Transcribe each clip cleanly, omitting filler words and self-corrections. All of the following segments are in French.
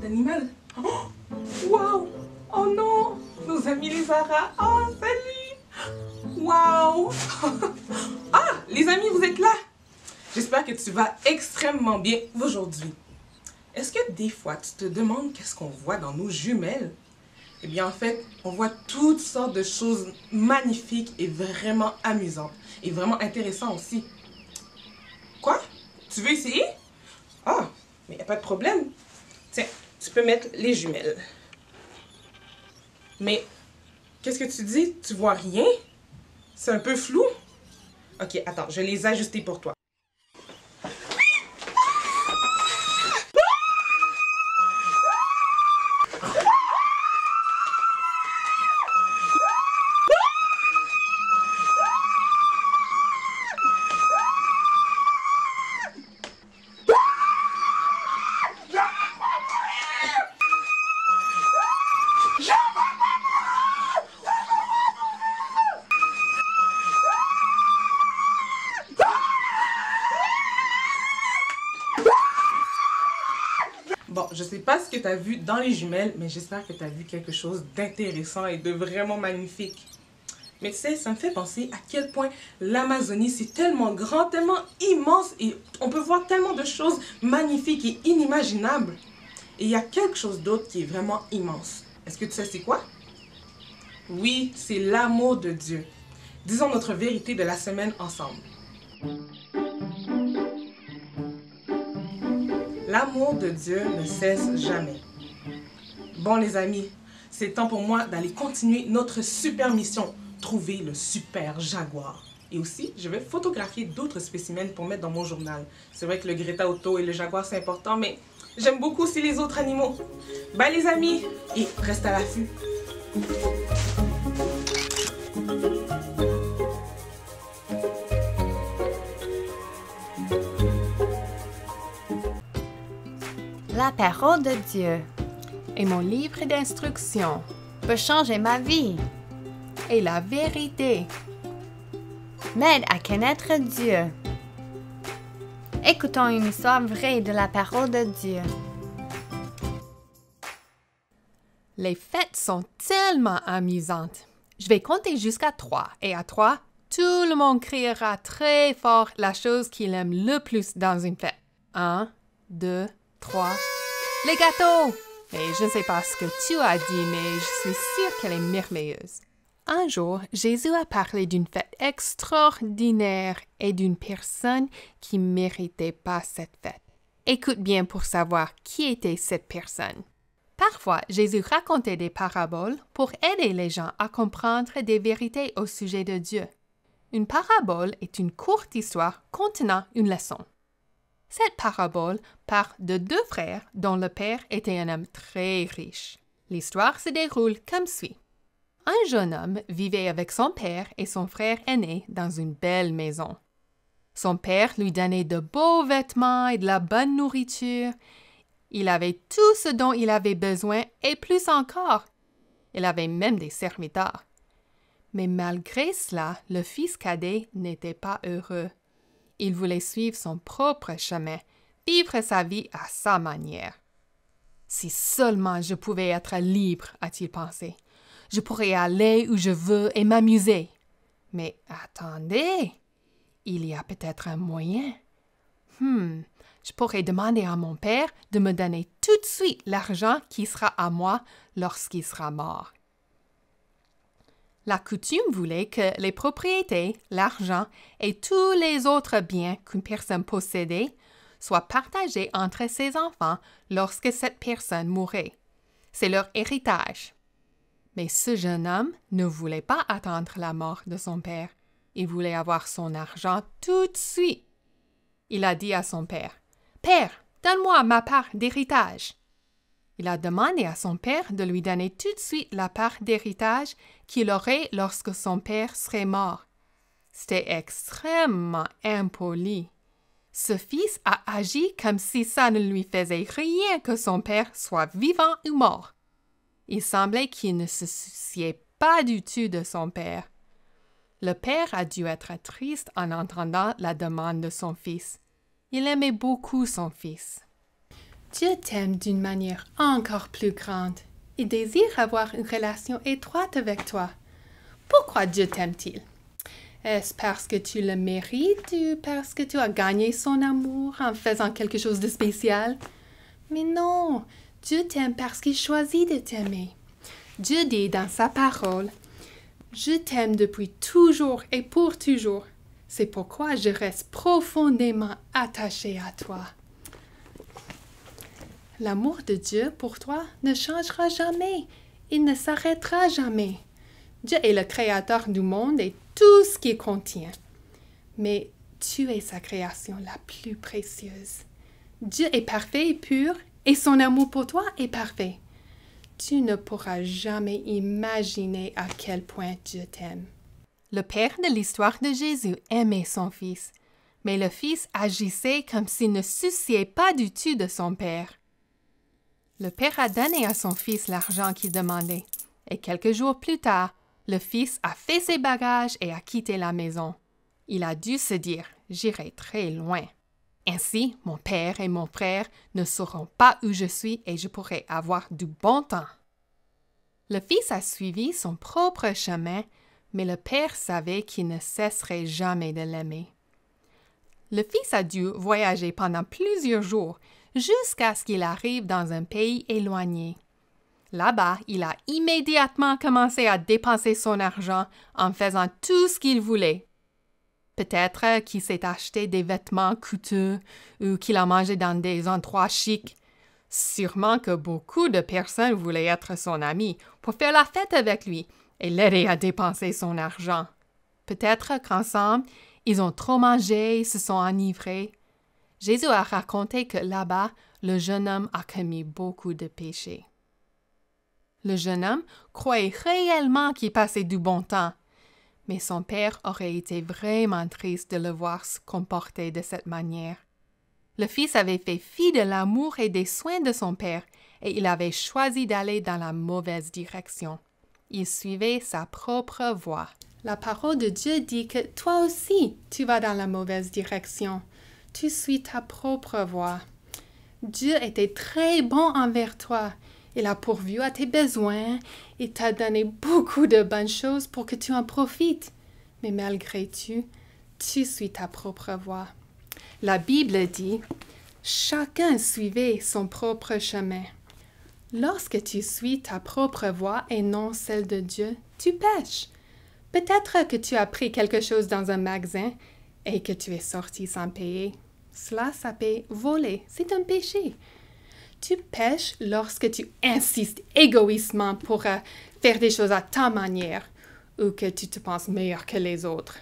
animal. Oh, wow! Oh non! Nos amis les Zara. Oh, salut! Wow! Ah, les amis, vous êtes là? J'espère que tu vas extrêmement bien aujourd'hui. Est-ce que des fois, tu te demandes qu'est-ce qu'on voit dans nos jumelles? Eh bien, en fait, on voit toutes sortes de choses magnifiques et vraiment amusantes. Et vraiment intéressantes aussi. Quoi? Tu veux essayer? Ah, mais il n'y a pas de problème. Tiens, tu peux mettre les jumelles. Mais, qu'est-ce que tu dis? Tu vois rien? C'est un peu flou? Ok, attends, je vais les ajuster pour toi. Bon, je sais pas ce que tu as vu dans les jumelles, mais j'espère que tu as vu quelque chose d'intéressant et de vraiment magnifique. Mais tu sais, ça me fait penser à quel point l'Amazonie, c'est tellement grand, tellement immense et on peut voir tellement de choses magnifiques et inimaginables. Et il y a quelque chose d'autre qui est vraiment immense. Est-ce que tu sais c'est quoi? Oui, c'est l'amour de Dieu. Disons notre vérité de la semaine ensemble. L'amour de Dieu ne cesse jamais. Bon les amis, c'est temps pour moi d'aller continuer notre super mission, trouver le super jaguar. Et aussi, je vais photographier d'autres spécimens pour mettre dans mon journal. C'est vrai que le Greta Otto et le jaguar c'est important, mais j'aime beaucoup aussi les autres animaux. Bye les amis, et reste à l'affût. La parole de Dieu et mon livre d'instructions peut changer ma vie. Et la vérité m'aide à connaître Dieu. Écoutons une histoire vraie de la parole de Dieu. Les fêtes sont tellement amusantes. Je vais compter jusqu'à 3 et à 3, tout le monde criera très fort la chose qu'il aime le plus dans une fête. 1, 2, 3. Les gâteaux! Et je ne sais pas ce que tu as dit, mais je suis sûre qu'elle est merveilleuse. Un jour, Jésus a parlé d'une fête extraordinaire et d'une personne qui ne méritait pas cette fête. Écoute bien pour savoir qui était cette personne. Parfois, Jésus racontait des paraboles pour aider les gens à comprendre des vérités au sujet de Dieu. Une parabole est une courte histoire contenant une leçon. Cette parabole parle de deux frères dont le père était un homme très riche. L'histoire se déroule comme suit. Un jeune homme vivait avec son père et son frère aîné dans une belle maison. Son père lui donnait de beaux vêtements et de la bonne nourriture. Il avait tout ce dont il avait besoin et plus encore. Il avait même des serviteurs. Mais malgré cela, le fils cadet n'était pas heureux. Il voulait suivre son propre chemin, vivre sa vie à sa manière. « Si seulement je pouvais être libre, a-t-il pensé. Je pourrais aller où je veux et m'amuser. Mais attendez, il y a peut-être un moyen. Je pourrais demander à mon père de me donner tout de suite l'argent qui sera à moi lorsqu'il sera mort. » La coutume voulait que les propriétés, l'argent et tous les autres biens qu'une personne possédait soient partagés entre ses enfants lorsque cette personne mourait. C'est leur héritage. Mais ce jeune homme ne voulait pas attendre la mort de son père. Il voulait avoir son argent tout de suite. Il a dit à son père, « Père, donne-moi ma part d'héritage. » Il a demandé à son père de lui donner tout de suite la part d'héritage qu'il aurait lorsque son père serait mort. C'était extrêmement impoli. Ce fils a agi comme si ça ne lui faisait rien que son père soit vivant ou mort. Il semblait qu'il ne se souciait pas du tout de son père. Le père a dû être triste en entendant la demande de son fils. Il aimait beaucoup son fils. Dieu t'aime d'une manière encore plus grande. Il désire avoir une relation étroite avec toi. Pourquoi Dieu t'aime-t-il? Est-ce parce que tu le mérites ou parce que tu as gagné son amour en faisant quelque chose de spécial? Mais non, Dieu t'aime parce qu'il choisit de t'aimer. Dieu dit dans sa parole, « Je t'aime depuis toujours et pour toujours. C'est pourquoi je reste profondément attaché à toi. » L'amour de Dieu pour toi ne changera jamais. Il ne s'arrêtera jamais. Dieu est le créateur du monde et tout ce qu'il contient. Mais tu es sa création la plus précieuse. Dieu est parfait et pur et son amour pour toi est parfait. Tu ne pourras jamais imaginer à quel point Dieu t'aime. Le père de l'histoire de Jésus aimait son fils, mais le fils agissait comme s'il ne se souciait pas du tout de son père. Le père a donné à son fils l'argent qu'il demandait, et quelques jours plus tard, le fils a fait ses bagages et a quitté la maison. Il a dû se dire « J'irai très loin. Ainsi, mon père et mon frère ne sauront pas où je suis et je pourrai avoir du bon temps. » Le fils a suivi son propre chemin, mais le père savait qu'il ne cesserait jamais de l'aimer. Le fils a dû voyager pendant plusieurs jours jusqu'à ce qu'il arrive dans un pays éloigné. Là-bas, il a immédiatement commencé à dépenser son argent en faisant tout ce qu'il voulait. Peut-être qu'il s'est acheté des vêtements coûteux ou qu'il a mangé dans des endroits chics. Sûrement que beaucoup de personnes voulaient être son ami pour faire la fête avec lui et l'aider à dépenser son argent. Peut-être qu'ensemble, ils ont trop mangé et se sont enivrés. Jésus a raconté que là-bas, le jeune homme a commis beaucoup de péchés. Le jeune homme croyait réellement qu'il passait du bon temps, mais son père aurait été vraiment triste de le voir se comporter de cette manière. Le fils avait fait fi de l'amour et des soins de son père, et il avait choisi d'aller dans la mauvaise direction. Il suivait sa propre voie. La parole de Dieu dit que toi aussi, tu vas dans la mauvaise direction. Tu suis ta propre voie. Dieu était très bon envers toi. Il a pourvu à tes besoins et t'a donné beaucoup de bonnes choses pour que tu en profites. Mais malgré tout, tu suis ta propre voie. La Bible dit, Chacun suivait son propre chemin. Lorsque tu suis ta propre voie et non celle de Dieu, tu pèches. Peut-être que tu as pris quelque chose dans un magasin et que tu es sorti sans payer. Cela s'appelle voler. C'est un péché. Tu pèches lorsque tu insistes égoïstement pour faire des choses à ta manière ou que tu te penses meilleur que les autres.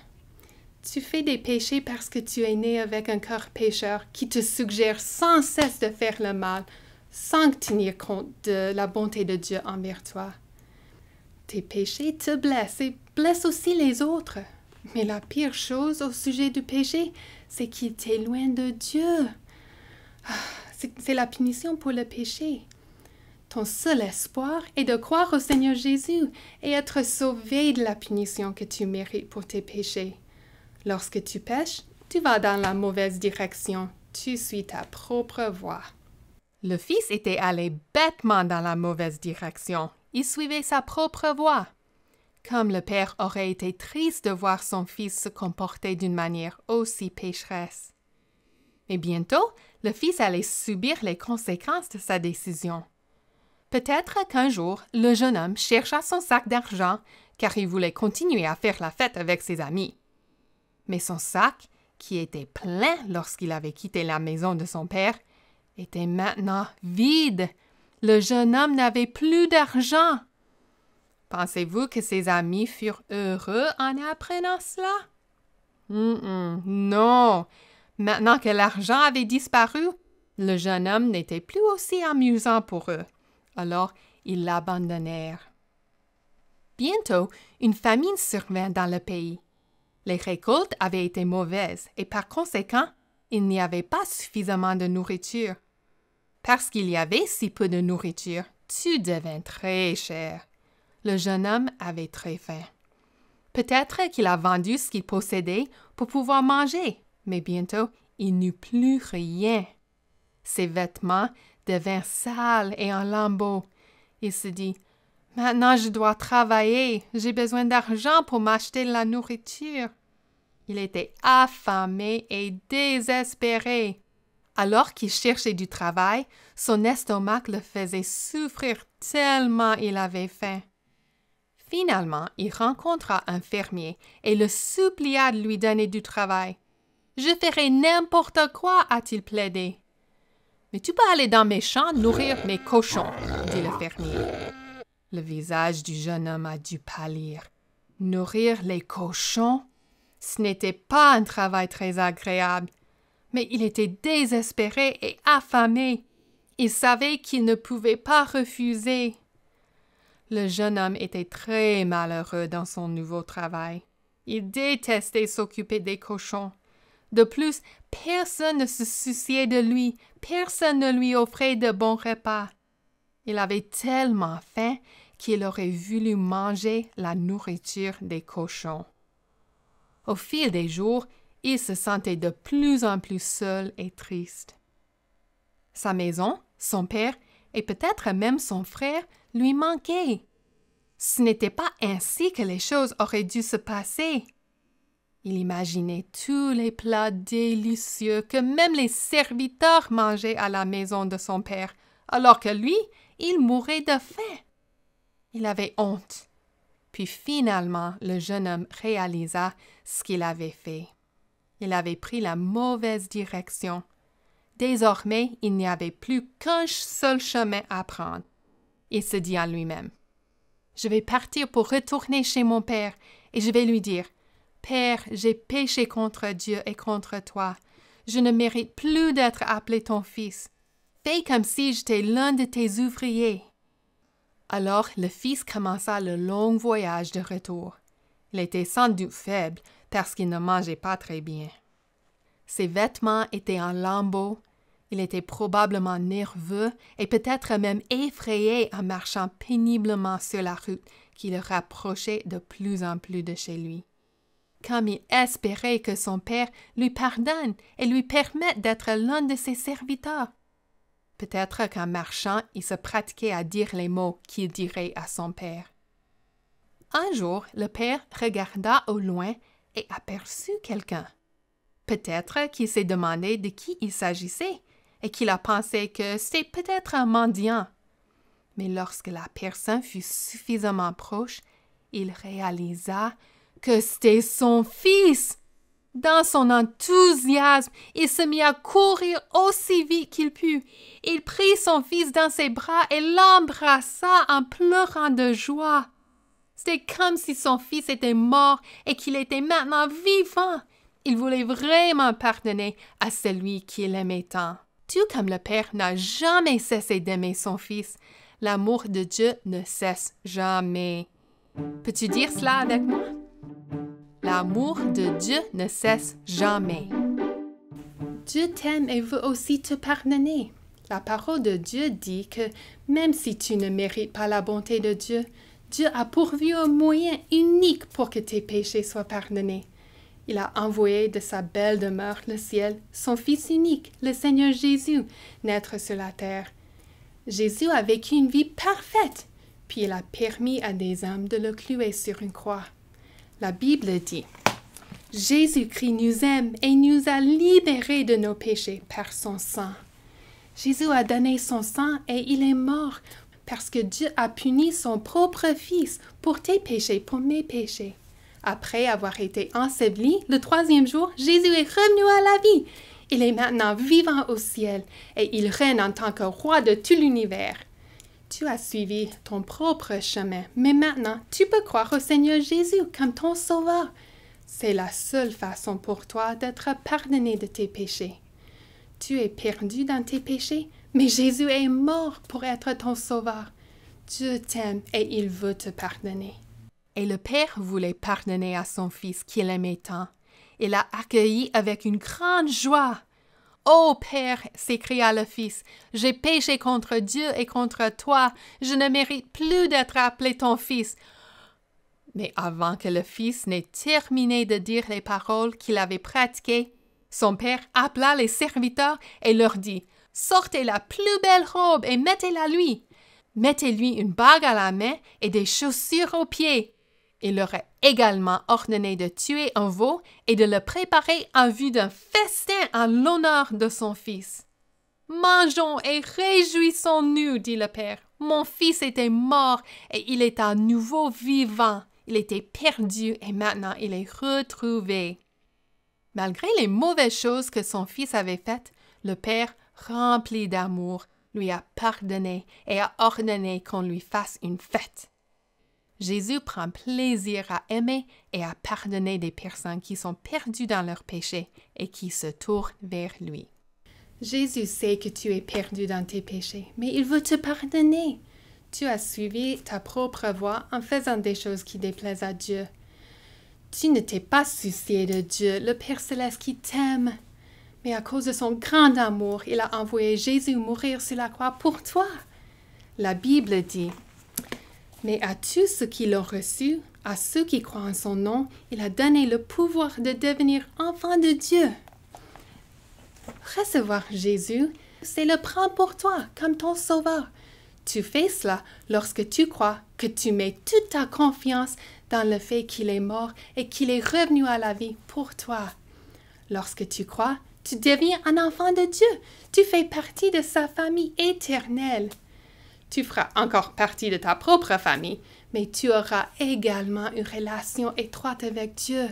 Tu fais des péchés parce que tu es né avec un cœur pécheur qui te suggère sans cesse de faire le mal, sans tenir compte de la bonté de Dieu envers toi. Tes péchés te blessent et blessent aussi les autres. Mais la pire chose au sujet du péché, c'est qu'il t'éloigne de Dieu. C'est la punition pour le péché. Ton seul espoir est de croire au Seigneur Jésus et être sauvé de la punition que tu mérites pour tes péchés. Lorsque tu pèches, tu vas dans la mauvaise direction. Tu suis ta propre voie. Le fils était allé bêtement dans la mauvaise direction. Il suivait sa propre voie. Comme le père aurait été triste de voir son fils se comporter d'une manière aussi pécheresse. Mais bientôt, le fils allait subir les conséquences de sa décision. Peut-être qu'un jour, le jeune homme chercha son sac d'argent car il voulait continuer à faire la fête avec ses amis. Mais son sac, qui était plein lorsqu'il avait quitté la maison de son père, était maintenant vide. Le jeune homme n'avait plus d'argent. Pensez-vous que ses amis furent heureux en apprenant cela? Non. Maintenant que l'argent avait disparu, le jeune homme n'était plus aussi amusant pour eux. Alors, ils l'abandonnèrent. Bientôt, une famine survint dans le pays. Les récoltes avaient été mauvaises et par conséquent, il n'y avait pas suffisamment de nourriture. Parce qu'il y avait si peu de nourriture, tout devint très cher. Le jeune homme avait très faim. Peut-être qu'il a vendu ce qu'il possédait pour pouvoir manger, mais bientôt, il n'eut plus rien. Ses vêtements devinrent sales et en lambeaux. Il se dit « Maintenant, je dois travailler. J'ai besoin d'argent pour m'acheter de la nourriture. » Il était affamé et désespéré. Alors qu'il cherchait du travail, son estomac le faisait souffrir tellement il avait faim. Finalement, il rencontra un fermier et le supplia de lui donner du travail. « Je ferai n'importe quoi, a-t-il plaidé. « Mais tu peux aller dans mes champs nourrir mes cochons, dit le fermier. Le visage du jeune homme a dû pâlir. Nourrir les cochons? Ce n'était pas un travail très agréable, mais il était désespéré et affamé. Il savait qu'il ne pouvait pas refuser. Le jeune homme était très malheureux dans son nouveau travail. Il détestait s'occuper des cochons. De plus, personne ne se souciait de lui, personne ne lui offrait de bons repas. Il avait tellement faim qu'il aurait voulu manger la nourriture des cochons. Au fil des jours, il se sentait de plus en plus seul et triste. Sa maison, son père et peut-être même son frère lui manquaient. Ce n'était pas ainsi que les choses auraient dû se passer. Il imaginait tous les plats délicieux que même les serviteurs mangeaient à la maison de son père, alors que lui, il mourait de faim. Il avait honte. Puis finalement, le jeune homme réalisa ce qu'il avait fait. Il avait pris la mauvaise direction. Désormais, il n'y avait plus qu'un seul chemin à prendre. Il se dit en lui-même, « Je vais partir pour retourner chez mon père et je vais lui dire, « Père, j'ai péché contre Dieu et contre toi. Je ne mérite plus d'être appelé ton fils. Fais comme si j'étais l'un de tes ouvriers. » Alors le fils commença le long voyage de retour. Il était sans doute faible parce qu'il ne mangeait pas très bien. Ses vêtements étaient en lambeaux. Il était probablement nerveux et peut-être même effrayé en marchant péniblement sur la route qui le rapprochait de plus en plus de chez lui. Comme il espérait que son père lui pardonne et lui permette d'être l'un de ses serviteurs. Peut-être qu'en marchant, il se pratiquait à dire les mots qu'il dirait à son père. Un jour, le père regarda au loin et aperçut quelqu'un. Peut-être qu'il s'est demandé de qui il s'agissait, et qu'il a pensé que c'était peut-être un mendiant. Mais lorsque la personne fut suffisamment proche, il réalisa que c'était son fils. Dans son enthousiasme, il se mit à courir aussi vite qu'il put. Il prit son fils dans ses bras et l'embrassa en pleurant de joie. C'était comme si son fils était mort et qu'il était maintenant vivant. Il voulait vraiment pardonner à celui qu'il aimait tant. Tout comme le Père n'a jamais cessé d'aimer son Fils, l'amour de Dieu ne cesse jamais. Peux-tu dire cela avec moi? L'amour de Dieu ne cesse jamais. Dieu t'aime et veut aussi te pardonner. La parole de Dieu dit que même si tu ne mérites pas la bonté de Dieu, Dieu a pourvu un moyen unique pour que tes péchés soient pardonnés. Il a envoyé de sa belle demeure, le ciel, son Fils unique, le Seigneur Jésus, naître sur la terre. Jésus a vécu une vie parfaite, puis il a permis à des hommes de le clouer sur une croix. La Bible dit, « Jésus-Christ nous aime et nous a libérés de nos péchés par son sang. » Jésus a donné son sang et il est mort parce que Dieu a puni son propre Fils pour tes péchés, pour mes péchés. Après avoir été enseveli, le 3e jour, Jésus est revenu à la vie. Il est maintenant vivant au ciel et il règne en tant que roi de tout l'univers. Tu as suivi ton propre chemin, mais maintenant, tu peux croire au Seigneur Jésus comme ton sauveur. C'est la seule façon pour toi d'être pardonné de tes péchés. Tu es perdu dans tes péchés, mais Jésus est mort pour être ton sauveur. Dieu t'aime et il veut te pardonner. Et le Père voulait pardonner à son Fils qu'il aimait tant. Il l'a accueilli avec une grande joie. « Ô Père, s'écria le Fils, j'ai péché contre Dieu et contre toi. Je ne mérite plus d'être appelé ton Fils. » Mais avant que le Fils n'ait terminé de dire les paroles qu'il avait pratiquées, son Père appela les serviteurs et leur dit, « Sortez la plus belle robe et mettez-la lui. Mettez-lui une bague à la main et des chaussures aux pieds. » Il leur a également ordonné de tuer un veau et de le préparer en vue d'un festin en l'honneur de son fils. « Mangeons et réjouissons-nous, dit le Père. Mon fils était mort et il est à nouveau vivant. Il était perdu et maintenant il est retrouvé. » Malgré les mauvaises choses que son fils avait faites, le Père, rempli d'amour, lui a pardonné et a ordonné qu'on lui fasse une fête. Jésus prend plaisir à aimer et à pardonner des personnes qui sont perdues dans leurs péchés et qui se tournent vers lui. Jésus sait que tu es perdu dans tes péchés, mais il veut te pardonner. Tu as suivi ta propre voie en faisant des choses qui déplaisent à Dieu. Tu ne t'es pas soucié de Dieu, le Père céleste qui t'aime. Mais à cause de son grand amour, il a envoyé Jésus mourir sur la croix pour toi. La Bible dit, « Mais à tous ceux qui l'ont reçu, à ceux qui croient en son nom, il a donné le pouvoir de devenir enfants de Dieu. » Recevoir Jésus, c'est le prendre pour toi comme ton sauveur. Tu fais cela lorsque tu crois que tu mets toute ta confiance dans le fait qu'il est mort et qu'il est revenu à la vie pour toi. Lorsque tu crois, tu deviens un enfant de Dieu. Tu fais partie de sa famille éternelle. Tu feras encore partie de ta propre famille, mais tu auras également une relation étroite avec Dieu.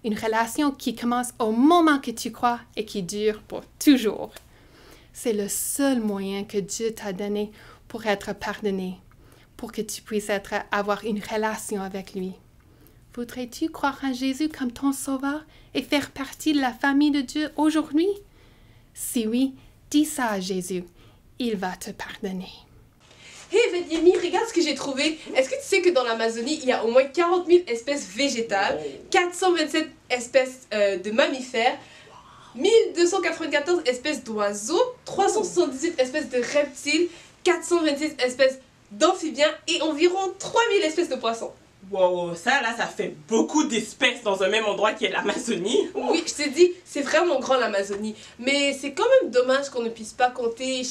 Une relation qui commence au moment que tu crois et qui dure pour toujours. C'est le seul moyen que Dieu t'a donné pour être pardonné, pour que tu puisses avoir une relation avec lui. Voudrais-tu croire en Jésus comme ton sauveur et faire partie de la famille de Dieu aujourd'hui? Si oui, dis ça à Jésus. Il va te pardonner. Hey Yemi, regarde ce que j'ai trouvé. Est-ce que tu sais que dans l'Amazonie, il y a au moins 40 000 espèces végétales, 427 espèces de mammifères, 1294 espèces d'oiseaux, 378 espèces de reptiles, 426 espèces d'amphibiens et environ 3000 espèces de poissons. Wow, ça là, ça fait beaucoup d'espèces dans un même endroit qui est l'Amazonie. Oui, je t'ai dit, c'est vraiment grand l'Amazonie. Mais c'est quand même dommage qu'on ne puisse pas compter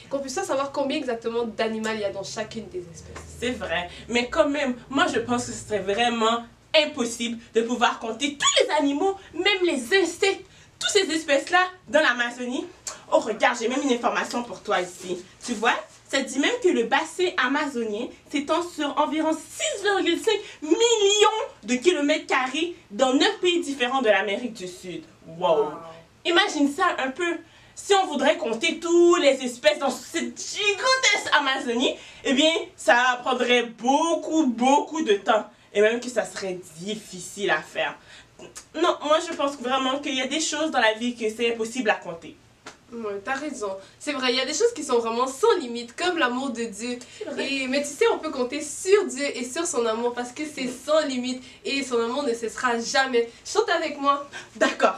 qu'on puisse pas savoir combien exactement d'animaux il y a dans chacune des espèces. C'est vrai, mais quand même, moi je pense que ce serait vraiment impossible de pouvoir compter tous les animaux, même les insectes, toutes ces espèces-là dans l'Amazonie. Oh, regarde, j'ai même une information pour toi ici. Tu vois, ça dit même que le bassin amazonien s'étend sur environ 6,5 millions de kilomètres carrés dans 9 pays différents de l'Amérique du Sud. Wow! Imagine ça un peu. Si on voudrait compter toutes les espèces dans cette gigantesque Amazonie, eh bien, ça prendrait beaucoup de temps. Et même que ça serait difficile à faire. Non, moi je pense vraiment qu'il y a des choses dans la vie que c'est impossible à compter. Ouais, t'as raison. C'est vrai, il y a des choses qui sont vraiment sans limite, comme l'amour de Dieu. Mais tu sais, on peut compter sur Dieu et sur son amour parce que c'est sans limite et son amour ne cessera jamais. Chante avec moi. D'accord.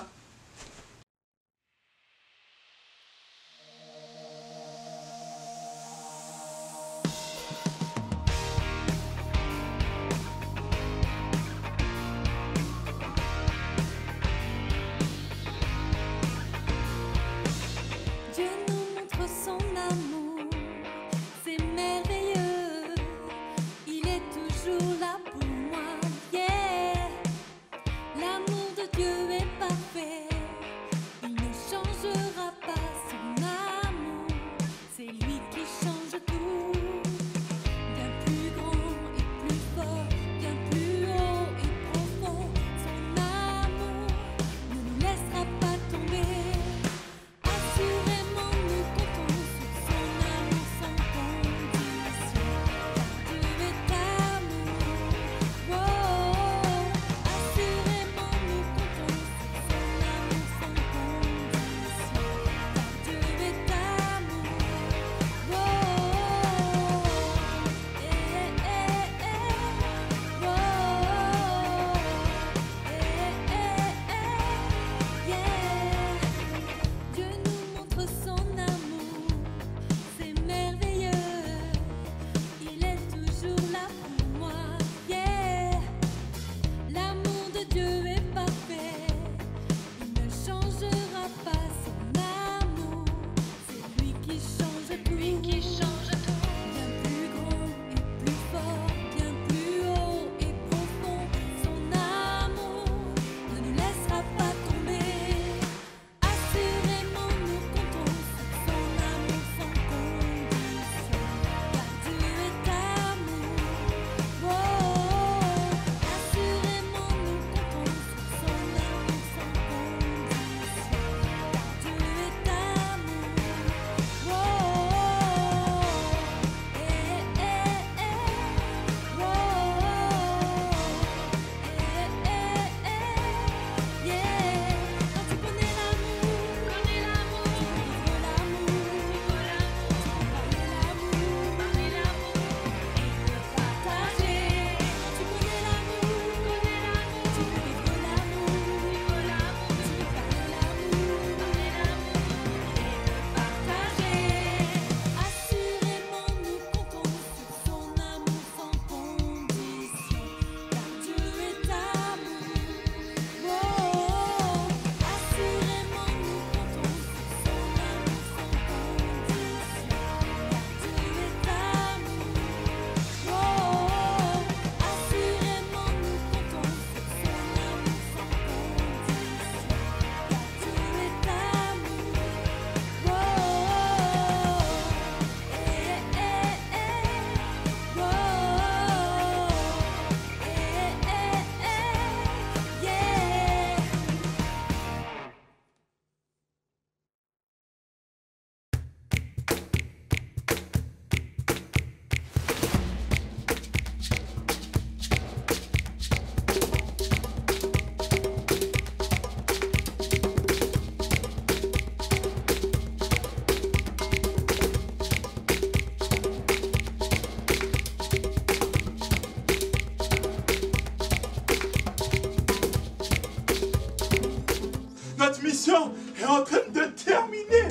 Notre mission est en train de terminer.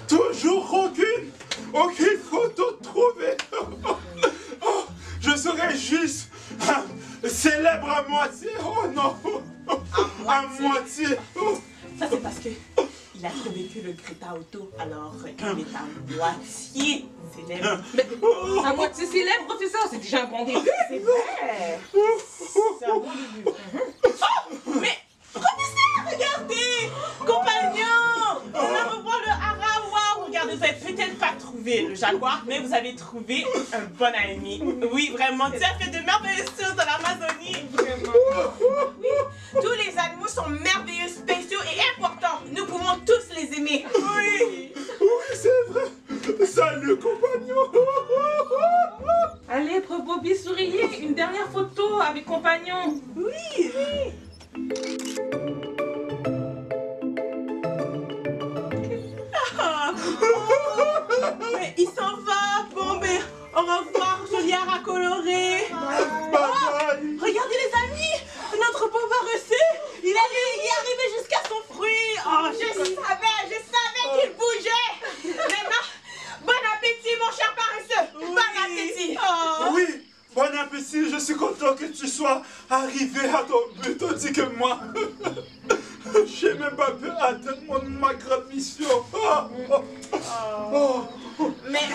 Toujours aucune photo trouvée. Oh, je serais juste célèbre à moitié. Oh non. À moitié. Ça c'est parce que il a trouvé que le Greta Auto, alors il est à moitié célèbre. Mais à moitié célèbre, professeur, c'est déjà un bon début. C'est vrai. C'est un bon début. Oh, mais professeur, regardez, On va revoir le hara. Waouh, regardez, vous avez peut-être pas trouvé le jaguar, mais vous avez trouvé un bon ami. Oui, vraiment, tu as fait de merveilleuses choses dans l'Amazonie. Vraiment. Oui, tous les animaux sont merveilleux, spéciaux et importants. Nous pouvons tous les aimer. Oui. Oui, c'est vrai. Salut, compagnon. Allez, Prof Bobby, souriez. Une dernière photo avec compagnon. Oui. Mais il s'en va. Bon, mais au revoir, joli hara coloré. Bye bye. Regardez les amis, notre pauvre reçu, il allait y arriver jusqu'à son fruit. Oh, je savais qu'il bougeait. Maintenant, bon appétit mon cher paresseux. Bon appétit. Oh. Oui, bon appétit. Je suis content que tu sois arrivé à ton but, tandis que moi, j'ai même pas pu atteindre ma grande mission. Mais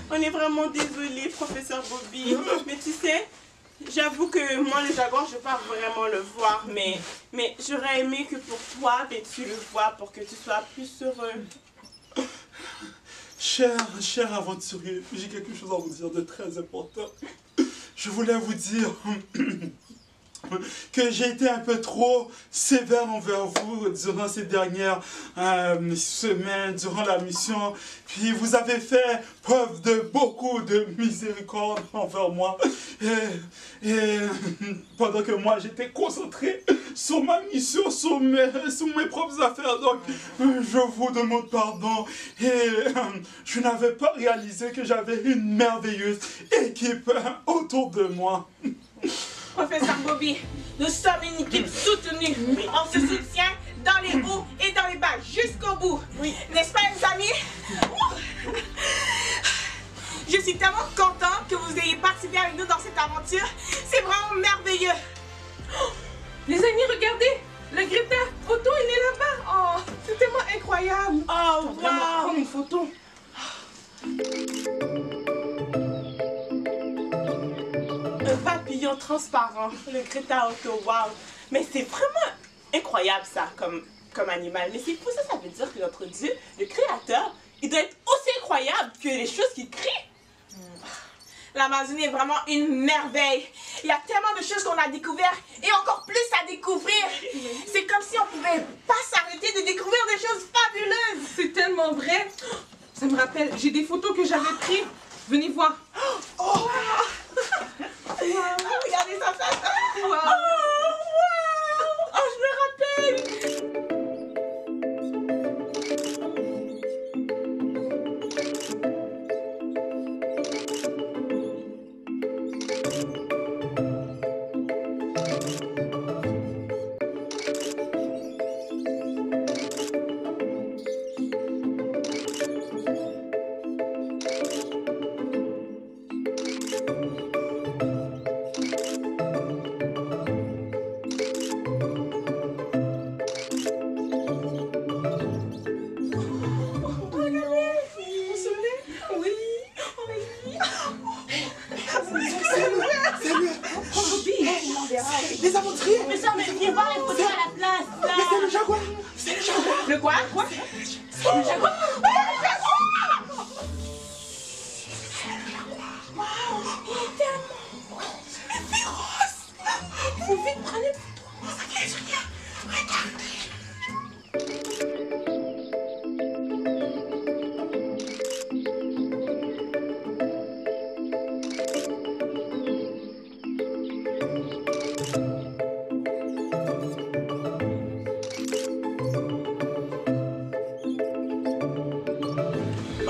on est vraiment désolé, professeur Bobby. Mais tu sais, j'avoue que moi, le jaguar, je ne vais pas vraiment le voir. Mais j'aurais aimé que pour toi, tu le vois pour que tu sois plus heureux. Cher aventurier, j'ai quelque chose à vous dire de très important. Je voulais vous dire que j'ai été un peu trop sévère envers vous durant ces dernières semaines, durant la mission. Puis vous avez fait preuve de beaucoup de miséricorde envers moi. Et pendant que moi j'étais concentré sur ma mission, sur mes propres affaires. Donc je vous demande pardon. Et je n'avais pas réalisé que j'avais une merveilleuse équipe autour de moi. Professeur Bobby, nous sommes une équipe soutenue. On se soutient dans les hauts et dans les bas, jusqu'au bout. N'est-ce pas, les amis? Je suis tellement content que vous ayez participé avec nous dans cette aventure. C'est vraiment merveilleux. Les amis, regardez. Le Greta photo, il est là-bas. Oh, c'est tellement incroyable. Oh, On va vraiment prendre une photo. Un papillon transparent, le Greta Auto, wow. Mais c'est vraiment incroyable ça comme animal. Mais c'est pour ça, ça veut dire que notre Dieu, le Créateur, il doit être aussi incroyable que les choses qu'il crée. L'Amazonie est vraiment une merveille. Il y a tellement de choses qu'on a découvertes et encore plus à découvrir. C'est comme si on pouvait pas s'arrêter de découvrir des choses fabuleuses. C'est tellement vrai. Ça me rappelle, j'ai des photos que j'avais prises. Venez voir. Oh, wow. Regardez ça, ça. Wow. Oh, wow. Oh, je me rappelle. Les aventuriers! Mais ça, mais viens voir les photos à la place. Là. Mais c'est le jaguar! C'est le jaguar! Le quoi? Quoi? Le jaguar? Wow, il est tellement féroce. Faut vite prendre une photo. Regardez.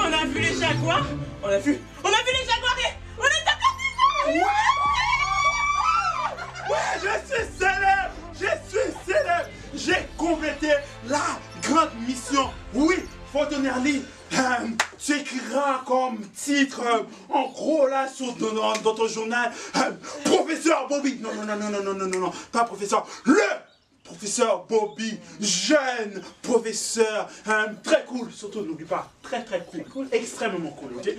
On a vu les jaguars. On a vu les jaguars et on est aperçus. Ouais, je suis célèbre! J'ai complété la grande mission. Oui, Fontenay-Lee, tu écriras comme titre, en gros là, dans ton journal, Professeur Bobby. Non, pas professeur, le professeur Bobby, jeune professeur, très cool, surtout n'oublie pas, très cool, extrêmement cool, ok?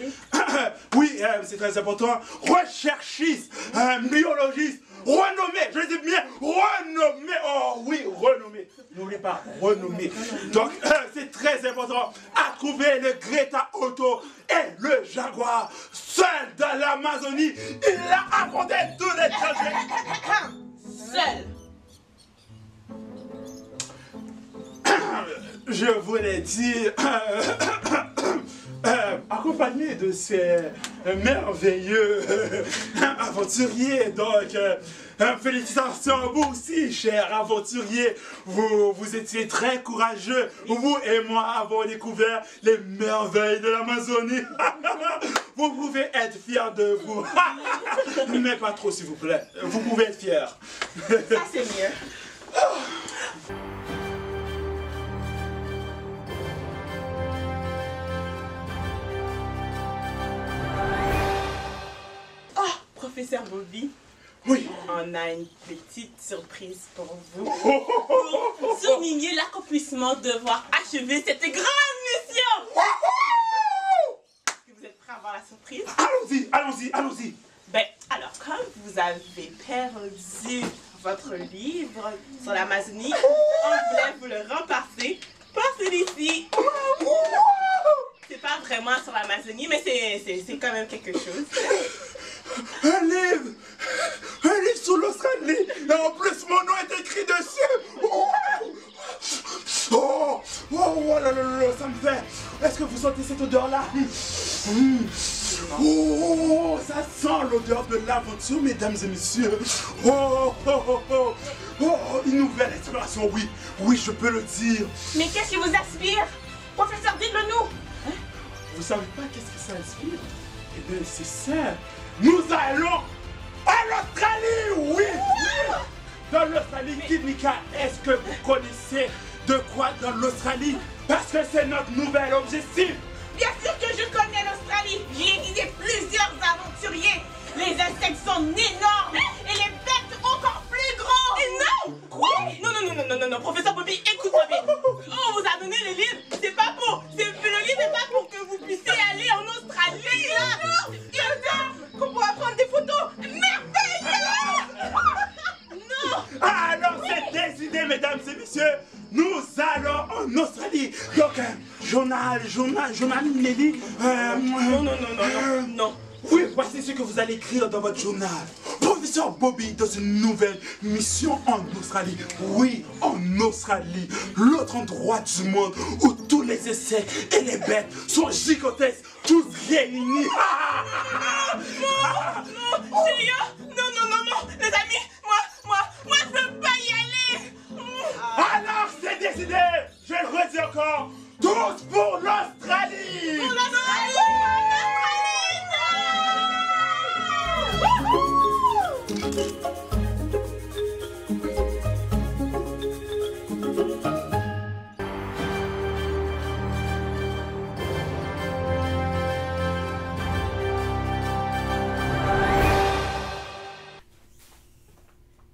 Oui, c'est très important, recherchiste, biologiste, renommé, je dis bien renommé, oh oui, renommé, n'oublie pas, renommé. Donc, c'est très important à trouver le Greta Otto et le Jaguar, seul dans l'Amazonie, il a affronté tous les dangers. Seul. Je voulais dire, accompagné de ces merveilleux aventuriers, donc félicitations à vous aussi, chers aventuriers, vous étiez très courageux, vous et moi avons découvert les merveilles de l'Amazonie, vous pouvez être fiers de vous, mais pas trop s'il vous plaît, vous pouvez être fiers. Ça, c'est mieux. Professeur Bobby, Oui. on a une petite surprise pour vous. Oh. Pour souligner l'accomplissement de voir achever cette grande mission. Est-ce que vous êtes prêts à voir la surprise? Allons-y. Ben, alors, comme vous avez perdu votre livre sur l'Amazonie, on voulait vous le remplacer par celui-ci. C'est pas vraiment sur l'Amazonie, mais c'est quand même quelque chose. Un livre sur l'Australie. Et en plus, mon nom est écrit dessus. Oh là, ça me fait. Est-ce que vous sentez cette odeur-là? Oh, ça sent l'odeur de l'aventure, mesdames et messieurs. Oh, une nouvelle exploration, oui, je peux le dire. Mais qu'est-ce qui vous inspire? Professeur, dites-le nous. Vous savez pas qu'est-ce que ça inspire? Eh bien, c'est ça. Nous allons à l'Australie, oui. Dans l'Australie, Kidnika, est-ce que vous connaissez de quoi dans l'Australie? Parce que c'est notre nouvel objectif. Bien sûr que je connais l'Australie. J'y ai guidé plusieurs aventuriers. Les insectes sont énormes et les bêtes encore plus grands. Énormes? Quoi? Non, professeur Bobby, écoute-moi bien. On vous a donné les livres, c'est pas pour. Le livre n'est pas pour que vous puissiez aller en Australie. Qu'on pourra prendre des photos. Merveilleux! Non! Alors c'est décidé, mesdames et messieurs. Nous allons en Australie. Donc, journal Nelly. Non. Oui, voici ce que vous allez écrire dans votre journal. Professeur Bobby dans une nouvelle mission en Australie. Oui, en Australie. L'autre endroit du monde où tous les insectes et les bêtes sont gigantesques, tous réunis. Non, sérieux? Non, les amis, moi, je peux pas y aller. Alors, c'est décidé. Je le redis encore. Tous pour l'Australie. Pour l'Australie!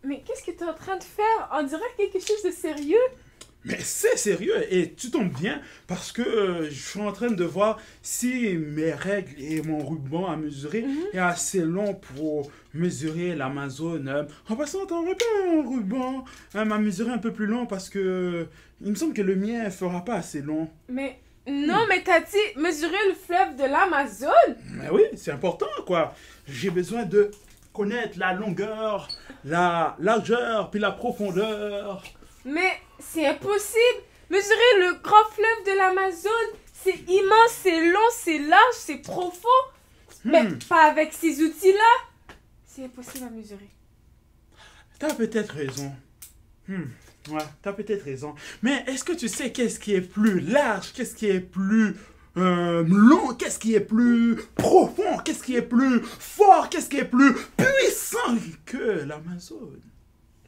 Mais qu'est-ce que tu es en train de faire? On dirait quelque chose de sérieux. Mais c'est sérieux et tu tombes bien parce que je suis en train de voir si mes règles et mon ruban à mesurer est assez long pour mesurer l'Amazone. En passant, t'aurais pas un ruban à mesurer un peu plus long parce que il me semble que le mien fera pas assez long. Mais non, mais t'as dit mesurer le fleuve de l'Amazone? Mais oui, c'est important quoi. J'ai besoin de connaître la longueur, la largeur puis la profondeur. Mais c'est impossible! Mesurer le grand fleuve de l'Amazone, c'est immense, c'est long, c'est large, c'est profond. Mais pas avec ces outils-là. C'est impossible à mesurer. T'as peut-être raison. Ouais, t'as peut-être raison. Mais est-ce que tu sais qu'est-ce qui est plus large? Qu'est-ce qui est plus long? Qu'est-ce qui est plus profond? Qu'est-ce qui est plus fort? Qu'est-ce qui est plus puissant que l'Amazone?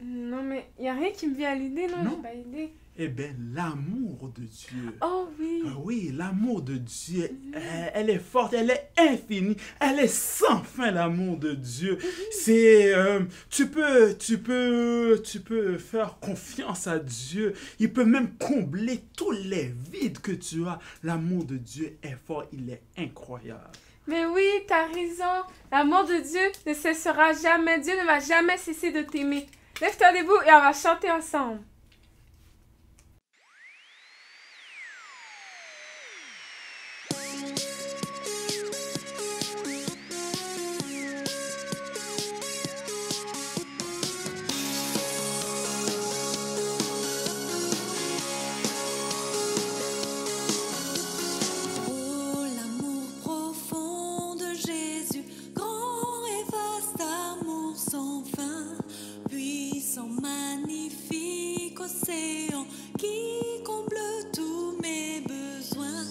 Non, mais il n'y a rien qui me vient à l'idée, non? Non. J'ai pas idée. Eh bien, l'amour de Dieu. Oh oui. Ah oui, l'amour de Dieu, elle est forte, elle est infinie, elle est sans fin, l'amour de Dieu. C'est, tu peux faire confiance à Dieu. Il peut même combler tous les vides que tu as. L'amour de Dieu est fort, il est incroyable. Mais oui, t'as raison. L'amour de Dieu ne cessera jamais. Dieu ne va jamais cesser de t'aimer. Lève-toi debout et on va chanter ensemble. Oh, l'amour profond de Jésus, grand et vaste amour sans fin, puissant, magnifique océan qui comble tous mes besoins.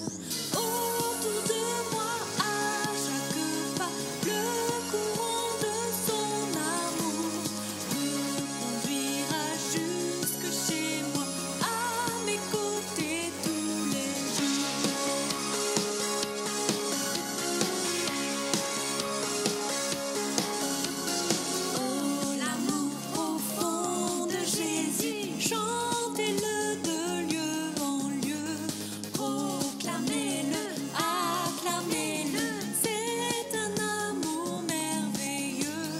Autour de moi, à chaque pas, le courant de son amour me conduira jusque chez moi, à mes côtés tous les jours. Oh, l'amour profond de Jésus, chantez-le de lieu en lieu, proclamez-le, acclamez-le, c'est un amour merveilleux,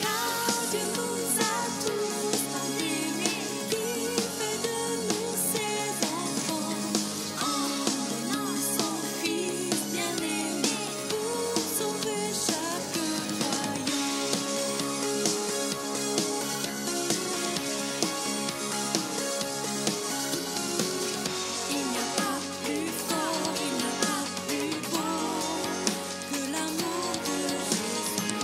car Dieu nous a tous tant aimés, il fait de nous ses enfants, en donnant son Fils bien-aimé pour sauver chaque croyant. Il n'y a pas plus fort, il n'y a pas plus beau que l'amour de Jésus.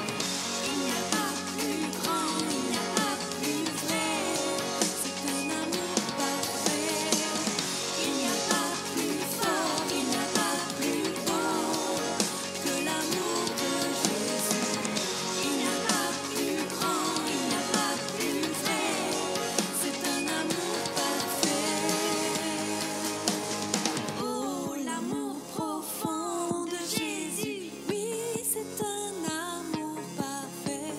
Il n'y a pas plus grand, il n'y a pas plus vrai. C'est un amour parfait. Il n'y a pas plus fort, il n'y a pas plus beau que l'amour de Jésus. Il n'y a pas plus grand, il n'y a pas plus vrai. C'est un amour parfait. Oh, l'amour profond de Jésus, oui, c'est un amour parfait.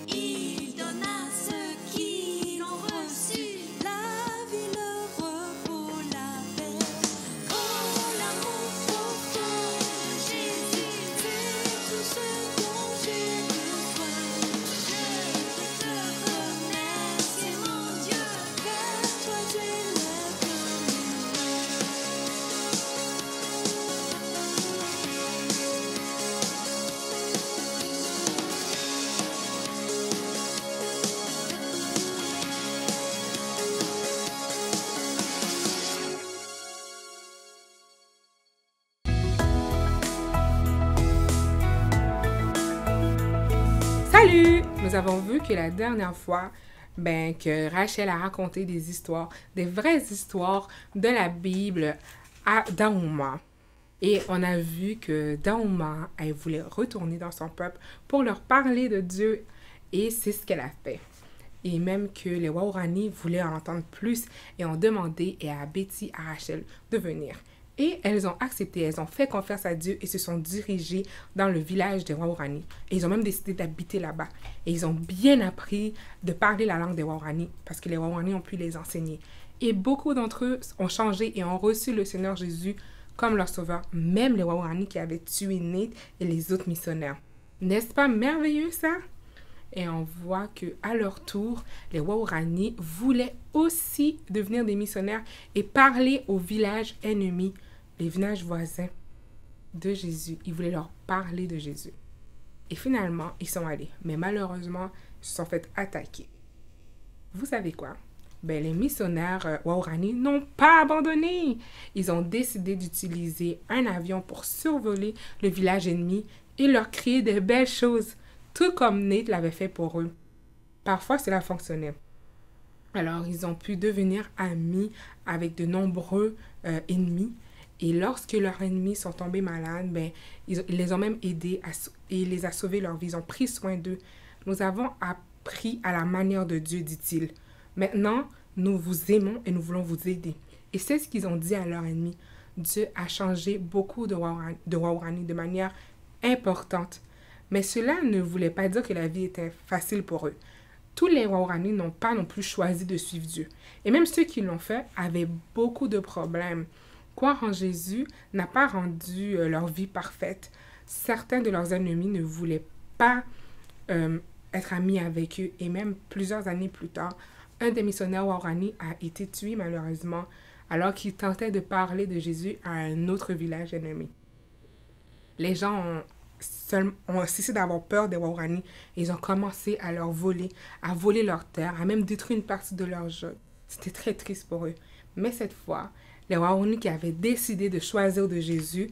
Il donne à ceux qui l'ont reçu la vie, le repos, la paix. Oh, l'amour profond de Jésus, c'est tout ce dont j'ai besoin. Je te remercie, mon Dieu, vers toi j'élève Salut! Nous avons vu que la dernière fois, que Rachel a raconté des histoires, des vraies histoires de la Bible à Daouma. Et on a vu que Daouma, elle voulait retourner dans son peuple pour leur parler de Dieu. Et c'est ce qu'elle a fait. Et même que les Waorani voulaient en entendre plus et ont demandé à Betty, à Rachel de venir. Et elles ont accepté, elles ont fait confiance à Dieu et se sont dirigées dans le village des Waorani. Et ils ont même décidé d'habiter là-bas. Et ils ont bien appris de parler la langue des Waorani parce que les Waorani ont pu les enseigner. Et beaucoup d'entre eux ont changé et ont reçu le Seigneur Jésus comme leur sauveur, même les Waorani qui avaient tué Nate et les autres missionnaires. N'est-ce pas merveilleux ça? Et on voit qu'à leur tour, les Waorani voulaient aussi devenir des missionnaires et parler aux villages ennemis, les villages voisins de Jésus. Ils voulaient leur parler de Jésus. Et finalement, ils sont allés. Mais malheureusement, ils se sont fait attaquer. Vous savez quoi? Les missionnaires Waorani n'ont pas abandonné. Ils ont décidé d'utiliser un avion pour survoler le village ennemi et leur crier de belles choses, tout comme Nate l'avait fait pour eux. Parfois, cela fonctionnait. Alors, ils ont pu devenir amis avec de nombreux ennemis. Et lorsque leurs ennemis sont tombés malades, ils les ont même aidés et les a sauvés leur vie. Ils ont pris soin d'eux. Nous avons pris à la manière de Dieu, dit-il. Maintenant, nous vous aimons et nous voulons vous aider. Et c'est ce qu'ils ont dit à leurs ennemis. Dieu a changé beaucoup de Waorani de manière importante. Mais cela ne voulait pas dire que la vie était facile pour eux. Tous les Waorani n'ont pas non plus choisi de suivre Dieu. Et même ceux qui l'ont fait avaient beaucoup de problèmes. Croire en Jésus n'a pas rendu leur vie parfaite. Certains de leurs ennemis ne voulaient pas être amis avec eux. Et même plusieurs années plus tard, un des missionnaires Waorani a été tué malheureusement alors qu'il tentait de parler de Jésus à un autre village ennemi. Les gens ont cessé d'avoir peur des Waorani et ils ont commencé à leur voler, à voler leurs terres, à même détruire une partie de leur jeu. C'était très triste pour eux. Mais cette fois, les Waorani qui avaient décidé de choisir de Jésus,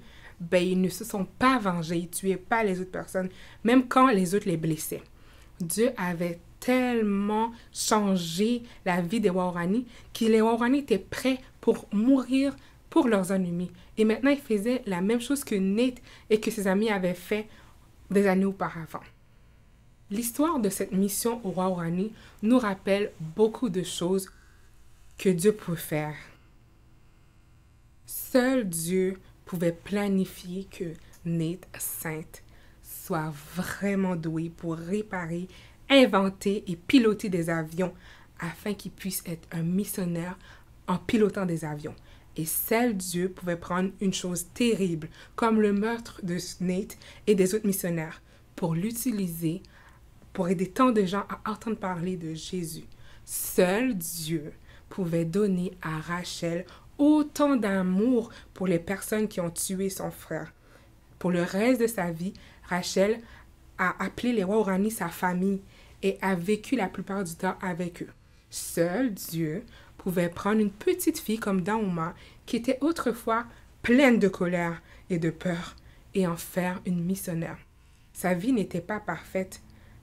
ils ne se sont pas vengés, ils ne tuaient pas les autres personnes, même quand les autres les blessaient. Dieu avait tellement changé la vie des Waorani que les Waorani étaient prêts pour mourir pour leurs ennemis. Et maintenant, ils faisaient la même chose que Nate et que ses amis avaient fait des années auparavant. L'histoire de cette mission au Waorani nous rappelle beaucoup de choses que Dieu peut faire. Seul Dieu pouvait planifier que Nate, Sainte, soit vraiment doué pour réparer, inventer et piloter des avions afin qu'il puisse être un missionnaire en pilotant des avions. Et seul Dieu pouvait prendre une chose terrible, comme le meurtre de Nate et des autres missionnaires, pour l'utiliser, pour aider tant de gens à entendre parler de Jésus. Seul Dieu pouvait donner à Rachel autant d'amour pour les personnes qui ont tué son frère. Pour le reste de sa vie, Rachel a appelé les Waorani sa famille et a vécu la plupart du temps avec eux. Seul Dieu pouvait prendre une petite fille comme Daouma, qui était autrefois pleine de colère et de peur, et en faire une missionnaire. Sa vie n'était pas parfaite,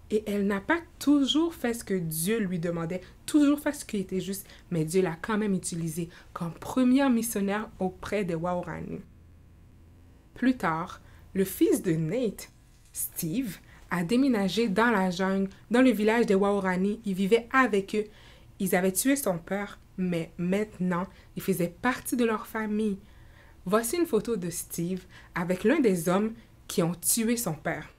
et elle n'a pas toujours fait ce que Dieu lui demandait, toujours fait ce qui était juste, mais Dieu l'a quand même utilisée comme première missionnaire auprès des Waorani. Plus tard, le fils de Nate, Steve, a déménagé dans la jungle, dans le village des Waorani. Il vivait avec eux. Ils avaient tué son père, mais maintenant, il faisait partie de leur famille. Voici une photo de Steve avec l'un des hommes qui ont tué son père.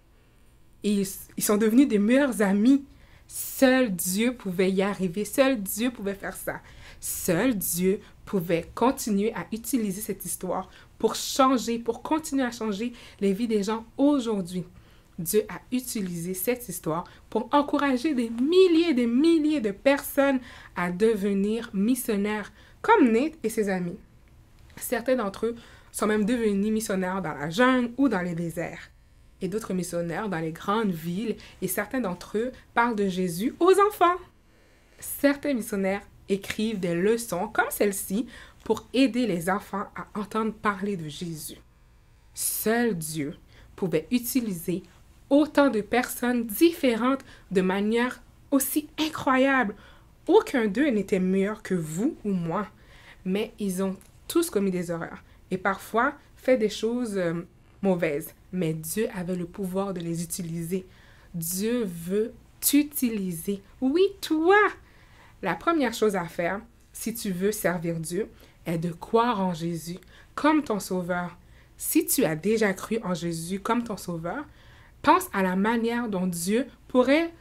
Et ils sont devenus des meilleurs amis. Seul Dieu pouvait y arriver. Seul Dieu pouvait faire ça. Seul Dieu pouvait continuer à utiliser cette histoire pour changer, pour continuer à changer les vies des gens aujourd'hui. Dieu a utilisé cette histoire pour encourager des milliers de personnes à devenir missionnaires, comme Nate et ses amis. Certains d'entre eux sont même devenus missionnaires dans la jungle ou dans les déserts, et d'autres missionnaires dans les grandes villes, et certains d'entre eux parlent de Jésus aux enfants. Certains missionnaires écrivent des leçons comme celle-ci pour aider les enfants à entendre parler de Jésus. Seul Dieu pouvait utiliser autant de personnes différentes de manière aussi incroyable. Aucun d'eux n'était meilleur que vous ou moi, mais ils ont tous commis des erreurs et parfois fait des choses mauvaises. Mais Dieu avait le pouvoir de les utiliser. Dieu veut t'utiliser. Oui, toi! La première chose à faire, si tu veux servir Dieu, est de croire en Jésus comme ton sauveur. Si tu as déjà cru en Jésus comme ton sauveur, pense à la manière dont Dieu pourrait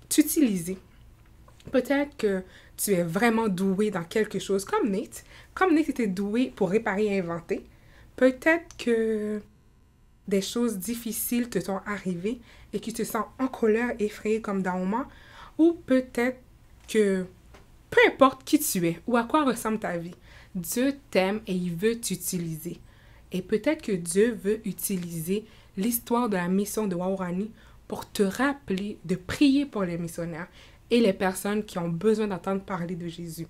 t'utiliser. Peut-être que tu es vraiment doué dans quelque chose, comme Nate. Comme Nate était doué pour réparer et inventer. Peut-être que des choses difficiles te sont arrivées et que tu te sens en colère, effrayé comme Daouma. Ou peut-être que, peu importe qui tu es ou à quoi ressemble ta vie, Dieu t'aime et il veut t'utiliser. Et peut-être que Dieu veut utiliser l'histoire de la mission de Waorani pour te rappeler de prier pour les missionnaires et les personnes qui ont besoin d'entendre parler de Jésus.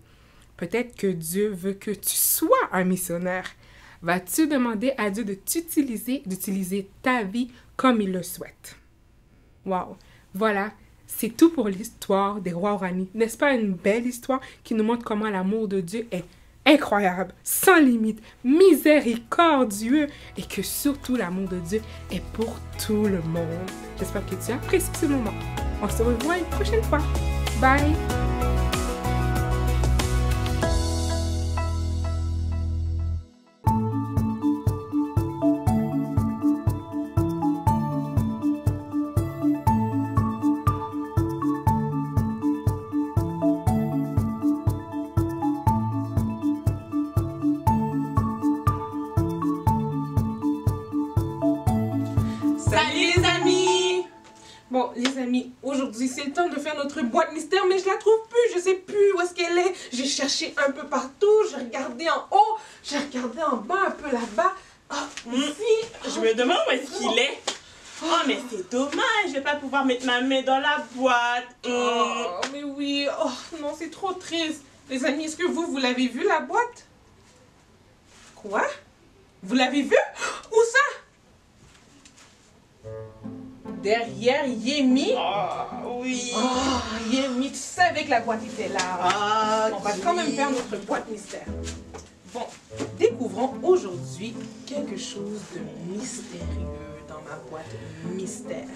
Peut-être que Dieu veut que tu sois un missionnaire. Vas-tu demander à Dieu de t'utiliser, d'utiliser ta vie comme il le souhaite? Wow! Voilà, c'est tout pour l'histoire des Waorani. N'est-ce pas une belle histoire qui nous montre comment l'amour de Dieu est incroyable, sans limite, miséricordieux et que surtout l'amour de Dieu est pour tout le monde. J'espère que tu apprécies ce moment. On se revoit une prochaine fois. Bye! Salut les amis! Bon, les amis, aujourd'hui c'est le temps de faire notre boîte mystère, mais je la trouve plus, je sais plus où est-ce qu'elle est. J'ai cherché un peu partout, j'ai regardé en haut, j'ai regardé en bas, un peu là-bas. Ah, ici. Je me demande où est-ce qu'il est. Oh, mais c'est dommage, je vais pas pouvoir mettre ma main dans la boîte. Oh, mais oui, oh non, c'est trop triste. Les amis, est-ce que vous l'avez vu la boîte? Quoi? Vous l'avez vu? Où ça? Derrière Yemi. Oh, oui. Oh, Yemi, tu savais que la boîte était là. Ah, On va quand même faire notre boîte mystère. Bon, découvrons aujourd'hui quelque chose de mystérieux dans ma boîte mystère.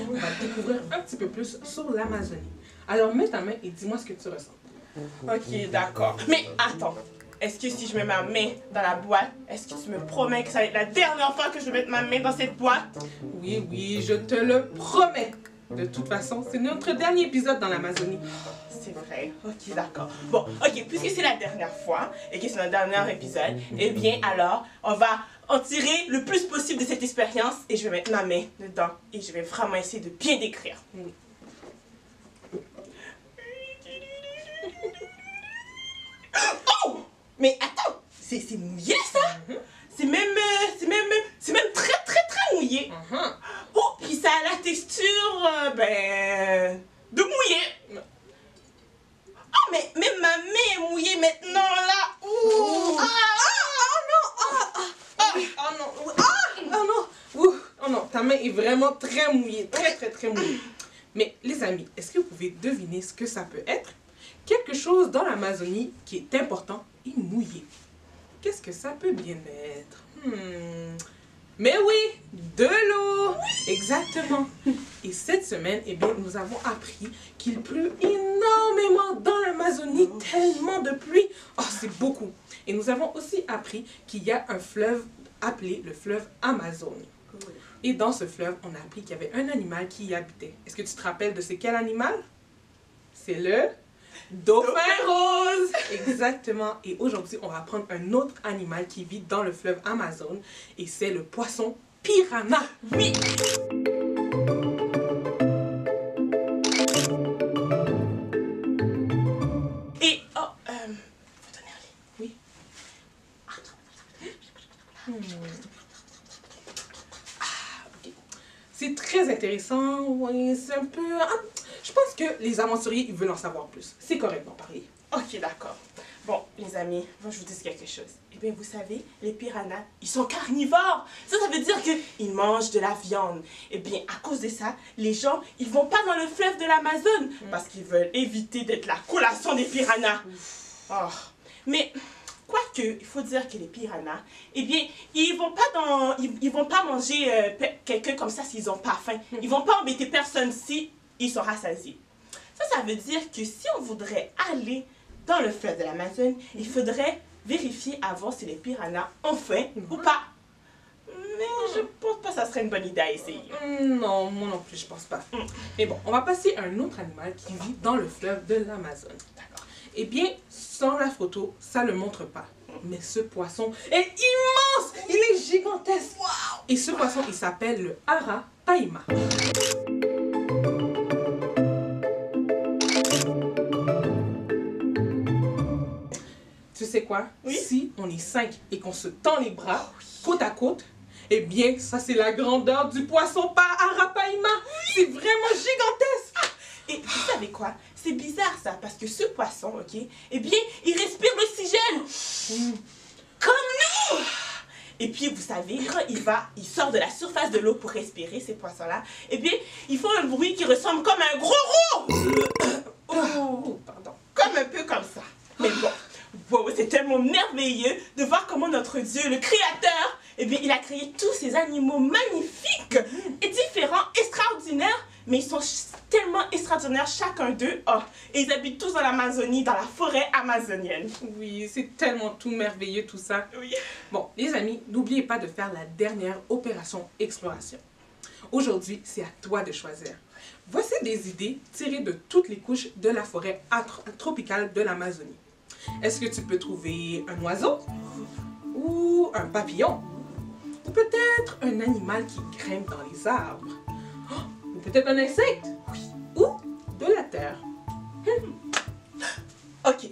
On va découvrir un petit peu plus sur l'Amazonie. Alors, mets ta main et dis-moi ce que tu ressens. Ok, d'accord. Mais attends, est-ce que si je mets ma main dans la boîte, est-ce que tu me promets que ça va être la dernière fois que je vais mettre ma main dans cette boîte? Oui, oui, je te le promets. De toute façon, c'est notre dernier épisode dans l'Amazonie. C'est vrai. Ok, d'accord. Bon, ok, puisque c'est la dernière fois et que c'est notre dernier épisode, eh bien alors, on va en tirer le plus possible de cette expérience et je vais mettre ma main dedans et je vais vraiment essayer de bien décrire. Oui. Oh! Mais attends, c'est mouillé ça? C'est même très très très mouillé. Oh, puis ça a la texture, de mouillé. Oh, mais même ma main est mouillée maintenant là. Ouh! Oh non, oh non, ouh, oh non, ta main est vraiment très mouillée, très très très mouillée. Mais les amis, est-ce que vous pouvez deviner ce que ça peut être? Quelque chose dans l'Amazonie qui est important et mouillé. Qu'est-ce que ça peut bien être? Mais oui, de l'eau! Exactement. Et cette semaine, eh bien, nous avons appris qu'il pleut énormément dans l'Amazonie, tellement de pluie. Oh, c'est beaucoup. Et nous avons aussi appris qu'il y a un fleuve appelé le fleuve Amazon. Et dans ce fleuve, on a appris qu'il y avait un animal qui y habitait. Est-ce que tu te rappelles de c'est quel animal? C'est le dauphin rose! Exactement. Et aujourd'hui, on va prendre un autre animal qui vit dans le fleuve Amazon. Et c'est le poisson piranha. Oui! Et, faut donner un lit. Oui. C'est très intéressant. Oui, c'est un peu... je pense que les aventuriers ils veulent en savoir plus. C'est correct d'en parler. Ok, d'accord. Bon, les amis, moi je vous dis quelque chose. Eh bien, vous savez, les piranhas, ils sont carnivores. Ça veut dire qu'ils mangent de la viande. Eh bien, à cause de ça, les gens, ils vont pas dans le fleuve de l'Amazone parce qu'ils veulent éviter d'être la collation des piranhas. Oh. Mais, quoique, il faut dire que les piranhas, eh bien, ils vont pas manger quelqu'un comme ça s'ils ont pas faim. Ils vont pas embêter personne si ils sont rassasiés. Ça veut dire que si on voudrait aller dans le fleuve de l'Amazone, il faudrait vérifier avant si les piranhas ont faim ou pas. Mais je pense pas que ça serait une bonne idée à essayer. Non, moi non plus, je pense pas. Mais bon, on va passer à un autre animal qui vit dans le fleuve de l'Amazone. D'accord. Eh bien, sans la photo, ça le montre pas. Mais ce poisson est immense! Il est gigantesque! Wow! Et ce poisson, il s'appelle le arapaima. Tu sais quoi? Oui? Si on est 5 et qu'on se tend les bras, côte à côte, eh bien, ça c'est la grandeur du poisson par arapaima. C'est vraiment gigantesque. Et vous savez quoi? C'est bizarre ça, parce que ce poisson, ok, eh bien, il respire l'oxygène. Comme nous! Et puis, vous savez, quand il sort de la surface de l'eau pour respirer, ces poissons-là, eh bien, ils font un bruit qui ressemble comme un gros Oh, pardon. comme un peu comme ça. Mais bon, wow, c'est tellement merveilleux de voir comment notre Dieu, le Créateur, eh bien, il a créé tous ces animaux magnifiques et différents, extraordinaires, mais ils sont tellement extraordinaires, chacun d'eux. Oh, et ils habitent tous dans l'Amazonie, dans la forêt amazonienne. Oui, c'est tellement tout merveilleux tout ça. Oui. Bon, les amis, n'oubliez pas de faire la dernière opération exploration. Aujourd'hui, c'est à toi de choisir. Voici des idées tirées de toutes les couches de la forêt tropicale de l'Amazonie. Est-ce que tu peux trouver un oiseau? Ou un papillon? Ou peut-être un animal qui grimpe dans les arbres? Oh, ou peut-être un insecte? Oui. Ou de la terre? Ok,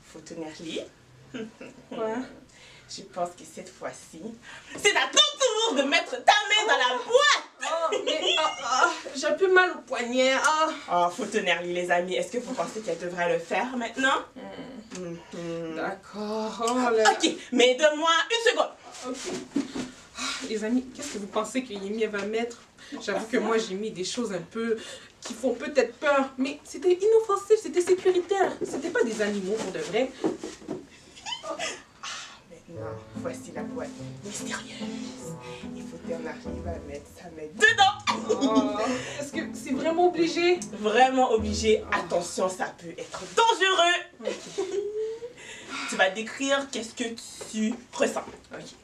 faut tenir libre. Ouais. Je pense que cette fois-ci, c'est à ton tour de mettre ta main dans la boîte. Oh, mais j'ai un peu mal au poignet. Ah. Oh, faut tenir libre, les amis. Est-ce que vous pensez qu'elle devrait le faire maintenant? D'accord. Oh, là. Ok, mais donne-moi une seconde. Ok. Ah, les amis, qu'est-ce que vous pensez que Yemi va mettre? J'avoue que moi, j'ai mis des choses un peu qui font peut-être peur, mais c'était inoffensif, c'était sécuritaire. C'était pas des animaux pour de vrai. Maintenant, voici la boîte mystérieuse. Il faut que Bernard va mettre sa main dedans. Oh, est-ce que c'est vraiment obligé? Vraiment obligé. Attention, ça peut être dangereux. Tu vas décrire qu'est-ce que tu ressens. Ok.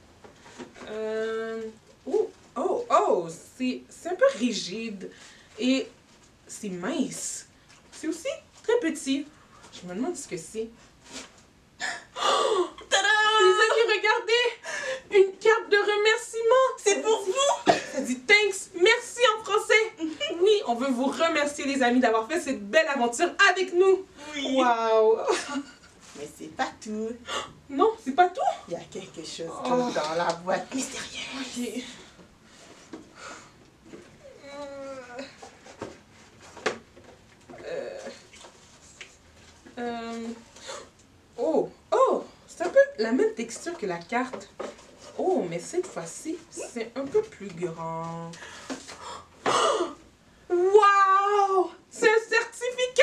Oh, c'est un peu rigide et c'est mince. C'est aussi très petit. Je me demande ce que c'est. Tada! Les amis, regardez! Une carte de remerciement! C'est pour vous! Ça dit thanks, merci en français! Oui, on veut vous remercier les amis d'avoir fait cette belle aventure avec nous! Oui. Waouh! Mais c'est pas tout. Non, c'est pas tout! Il y a quelque chose d'autre dans la boîte mystérieuse. Ok. Oh, c'est un peu la même texture que la carte. Oh, mais cette fois-ci, c'est un peu plus grand. Wow! C'est un certificat!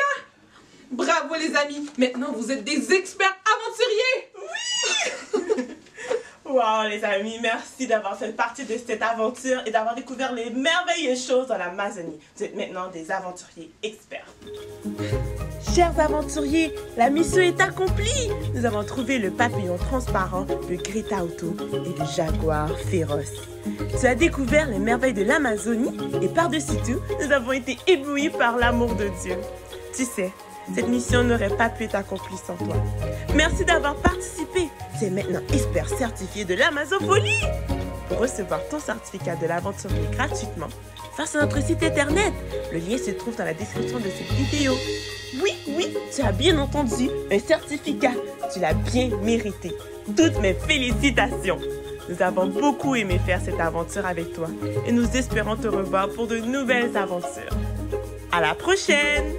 Bravo les amis! Maintenant, vous êtes des experts aventuriers! Wow, les amis, merci d'avoir fait partie de cette aventure et d'avoir découvert les merveilleuses choses dans l'Amazonie. Vous êtes maintenant des aventuriers experts. Chers aventuriers, la mission est accomplie. Nous avons trouvé le papillon transparent, le Greta-Auto et le jaguar féroce. Tu as découvert les merveilles de l'Amazonie et par-dessus tout, nous avons été éblouis par l'amour de Dieu. Tu sais, cette mission n'aurait pas pu être accomplie sans toi. Merci d'avoir participé. Tu es maintenant expert certifié de l'Amazofolie. Pour recevoir ton certificat de l'aventurier gratuitement, face à notre site internet. Le lien se trouve dans la description de cette vidéo. Oui, tu as bien entendu, un certificat. Tu l'as bien mérité. Toutes mes félicitations. Nous avons beaucoup aimé faire cette aventure avec toi et nous espérons te revoir pour de nouvelles aventures. À la prochaine!